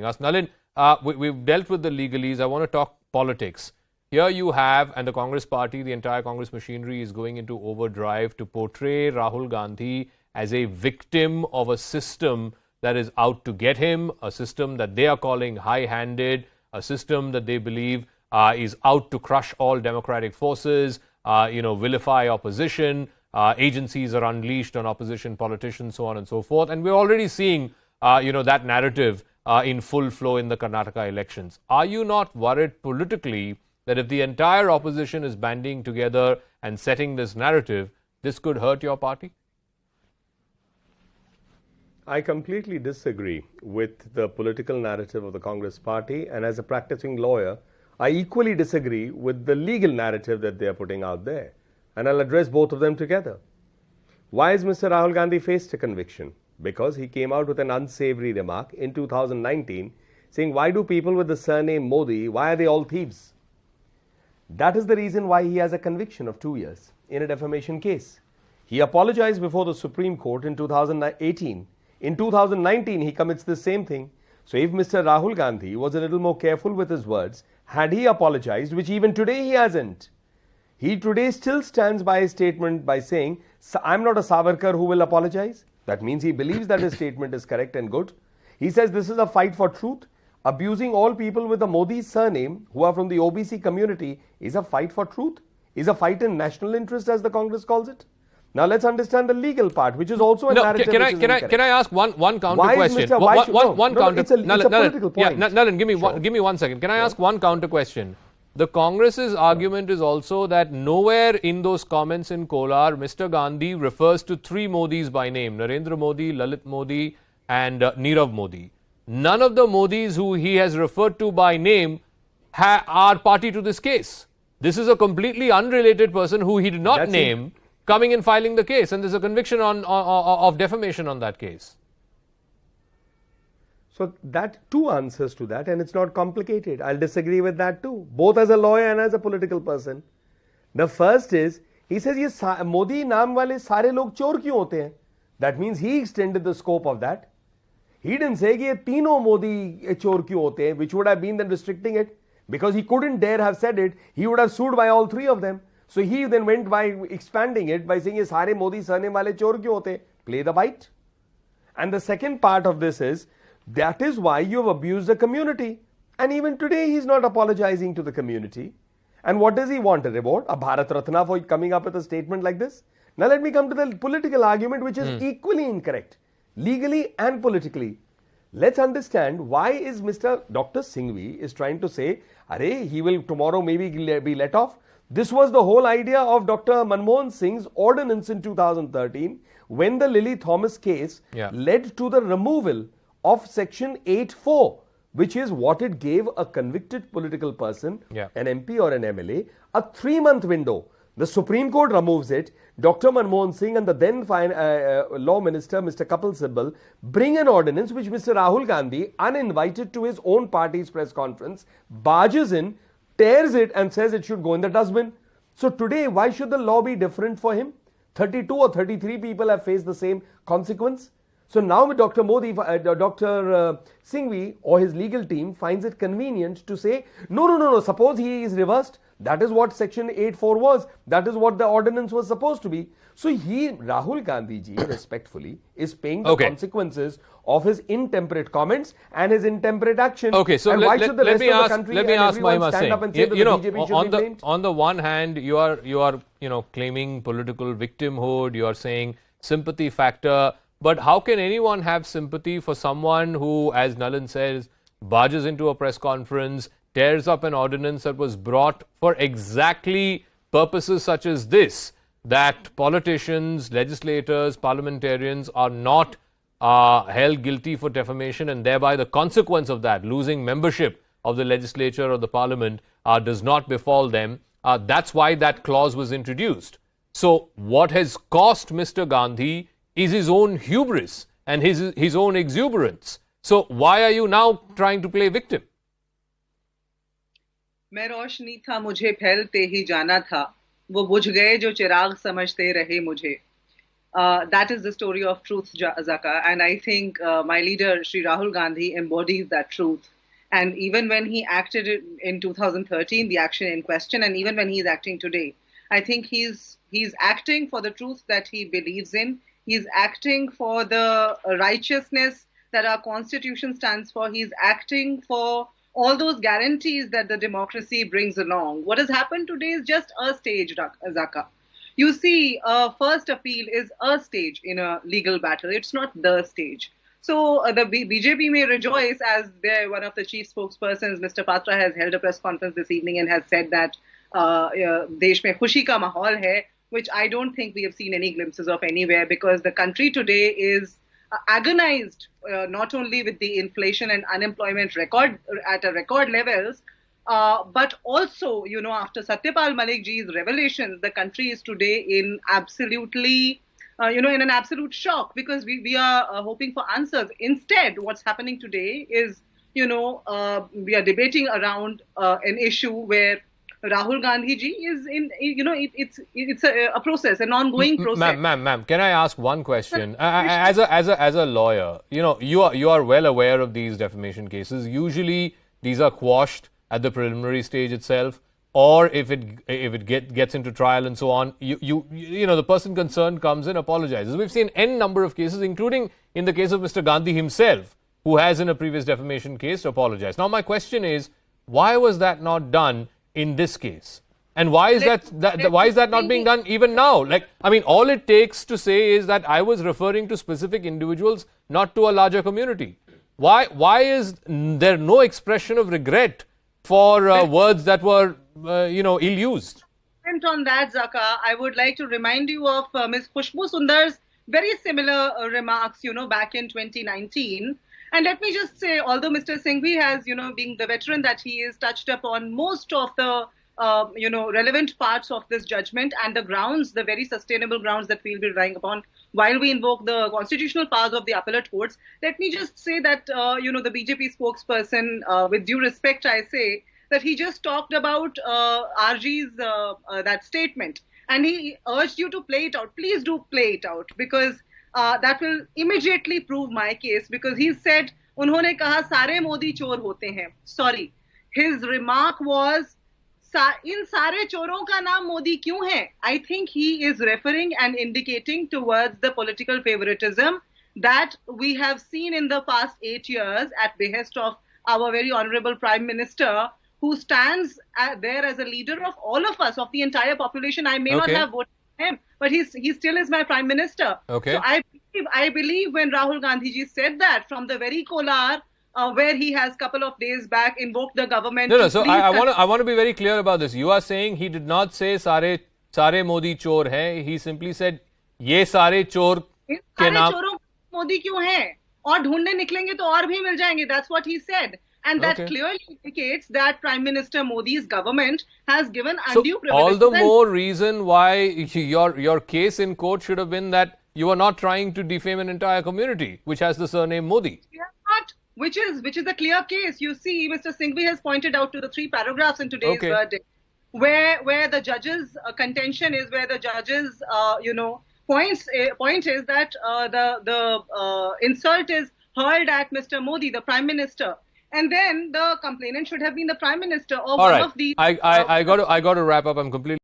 us. Nalin, we've dealt with the legalese. I want to talk politics. Here you have, and the Congress party, the entire Congress machinery is going into overdrive to portray Rahul Gandhi as a victim of a system that is out to get him, a system that they are calling high-handed, a system that they believe is out to crush all democratic forces, vilify opposition, agencies are unleashed on opposition politicians, so on and so forth. And we're already seeing, that narrative in full flow in the Karnataka elections. Are you not worried politically that if the entire opposition is banding together and setting this narrative, this could hurt your party? I completely disagree with the political narrative of the Congress party, and as a practicing lawyer, I equally disagree with the legal narrative that they are putting out there. And I'll address both of them together. Why has Mr. Rahul Gandhi faced a conviction? Because he came out with an unsavory remark in 2019 saying, why do people with the surname Modi, why are they all thieves? That is the reason why he has a conviction of 2 years in a defamation case. He apologized before the Supreme Court in 2018. In 2019, he commits the same thing. So if Mr. Rahul Gandhi was a little more careful with his words, had he apologized, which even today he hasn't, he today still stands by his statement by saying, I'm not a Savarkar who will apologize. That means he believes that his statement is correct and good. He says this is a fight for truth. Abusing all people with a Modi surname who are from the OBC community is a fight for truth, is a fight in national interest, as the Congress calls it. Now let's understand the legal part, which is also a narrative. Can I ask one counter question? It's a political point. Nalin, give me 1 second. Can I ask one counter question? The Congress's argument is also that nowhere in those comments in Kolar, Mr. Gandhi refers to 3 Modis by name: Narendra Modi, Lalit Modi, and Nirav Modi. None of the Modis who he has referred to by name are party to this case. This is a completely unrelated person who he did not name coming and filing the case, and there's a conviction of defamation on that case. So that two answers to that, and it's not complicated. I'll disagree with that too, both as a lawyer and as a political person. The first is, he says, ye Modi naam wale sare log chor kyun hote hain? That means he extended the scope of that. He didn't say ye teeno Modi chor kyun hote hain, which would have been then restricting it, because he couldn't dare have said it. He would have sued by all 3 of them. So he then went by expanding it by saying ye sare Modi surname wale chor kyun hote hain? Play the bite. And the second part of this is, that is why you have abused the community. And even today, he's not apologizing to the community. And what does he want? A reward? A Bharat Ratna for coming up with a statement like this? Now let me come to the political argument, which is equally incorrect, legally and politically. Let's understand why is Dr. Singhvi is trying to say, Arey, he will tomorrow maybe be let off. This was the whole idea of Dr. Manmohan Singh's ordinance in 2013, when the Lily Thomas case led to the removal of section 8(4), which is what it gave a convicted political person, an MP or an MLA, a 3-month window. The Supreme Court removes it. Dr. Manmohan Singh and the then Law Minister, Mr. Kapil Sibal, bring an ordinance which Mr. Rahul Gandhi, uninvited to his own party's press conference, barges in, tears it and says it should go in the dustbin. So today, why should the law be different for him? 32 or 33 people have faced the same consequence. So now Dr. Singhvi or his legal team finds it convenient to say, no, suppose he is reversed. That is what section 8(4) was. That is what the ordinance was supposed to be. So Rahul Gandhi ji, respectfully, is paying the consequences of his intemperate comments and his intemperate action. Okay, so and why should the rest of the country let me ask Mahima stand up and say that the BJP should be blamed? On the one hand, you are claiming political victimhood. You are saying sympathy factor. But how can anyone have sympathy for someone who, as Nalin says, barges into a press conference, tears up an ordinance that was brought for exactly purposes such as this, that politicians, legislators, parliamentarians are not held guilty for defamation, and thereby the consequence of that, losing membership of the legislature or the parliament, does not befall them. That's why that clause was introduced. So what has cost Mr. Gandhi is his own hubris and his own exuberance. So why are you now trying to play victim? मैं रोशनी था मुझे फैलते ही जाना था वो बुझ गए जो चिराग समझते रहे मुझे That is the story of truth, Zaka. And I think my leader, Sri Rahul Gandhi, embodies that truth. And even when he acted in 2013, the action in question, and even when he's acting today, I think he's acting for the truth that he believes in. He's acting for the righteousness that our constitution stands for. He's acting for all those guarantees that the democracy brings along. What has happened today is just a stage, Zaka. You see, first appeal is a stage in a legal battle. It's not the stage. So the BJP may rejoice, as one of the chief spokespersons, Mr. Patra, has held a press conference this evening and has said that desh mein khushi ka mahal hai, which I don't think we have seen any glimpses of anywhere, because the country today is agonized, not only with the inflation and unemployment record at a record levels, but also, after Satyapal Malik ji's revelations, the country is today in absolutely, in an absolute shock, because we are hoping for answers. Instead, what's happening today is, we are debating around an issue where Rahul Gandhi ji is in, it's a process, an ongoing process. Ma'am, can I ask one question? As a lawyer, you are well aware of these defamation cases. Usually, these are quashed at the preliminary stage itself, or if it gets into trial and so on, the person concerned comes in, apologizes. We've seen n number of cases, including in the case of Mr. Gandhi himself, who has in a previous defamation case apologized. Now, my question is, why was that not done in this case? And why is that not being done even now? All it takes to say is that I was referring to specific individuals, not to a larger community. Why is there no expression of regret for words that were, ill-used? On that, Zaka, I would like to remind you of Ms. Khushbu Sundar's very similar remarks, back in 2019. And let me just say, although Mr. Singhvi has, being the veteran that he is, touched upon most of the, relevant parts of this judgment and the grounds, the very sustainable grounds that we'll be relying upon while we invoke the constitutional powers of the appellate courts, let me just say that, the BJP spokesperson, with due respect, I say that he just talked about RG's that statement, and he urged you to play it out. Please do play it out, because that will immediately prove my case, because he said, उन्होंने कहा सारे मोदी चोर होते हैं. Sorry, his remark was, इन सारे चोरों का नाम मोदी क्यों है? I think he is referring and indicating towards the political favoritism that we have seen in the past 8 years at behest of our very honorable Prime Minister, who stands there as a leader of all of us, of the entire population. I may not have voted for him, but he still is my Prime Minister. Okay. So I believe when Rahul Gandhi ji said that from the very Kolar, where he has couple of days back invoked the government. No. So I want to be very clear about this. You are saying he did not say सारे मोदी चोर हैं. He simply said ये सारे चोर के नाम. सारे चोरों मोदी क्यों हैं? और ढूंढने निकलेंगे तो और भी मिल जाएंगे. That's what he said. And that clearly indicates that Prime Minister Modi's government has given undue privilege. All the more reason why your case in court should have been that you are not trying to defame an entire community which has the surname Modi. Yeah, but which is a clear case. You see, Mr. Singhvi has pointed out to the 3 paragraphs in today's verdict, where the judge's contention is, where the judge's point is that the insult is hurled at Mr. Modi, the Prime Minister. And then the complainant should have been the Prime Minister or one of these. I got to wrap up. I'm completely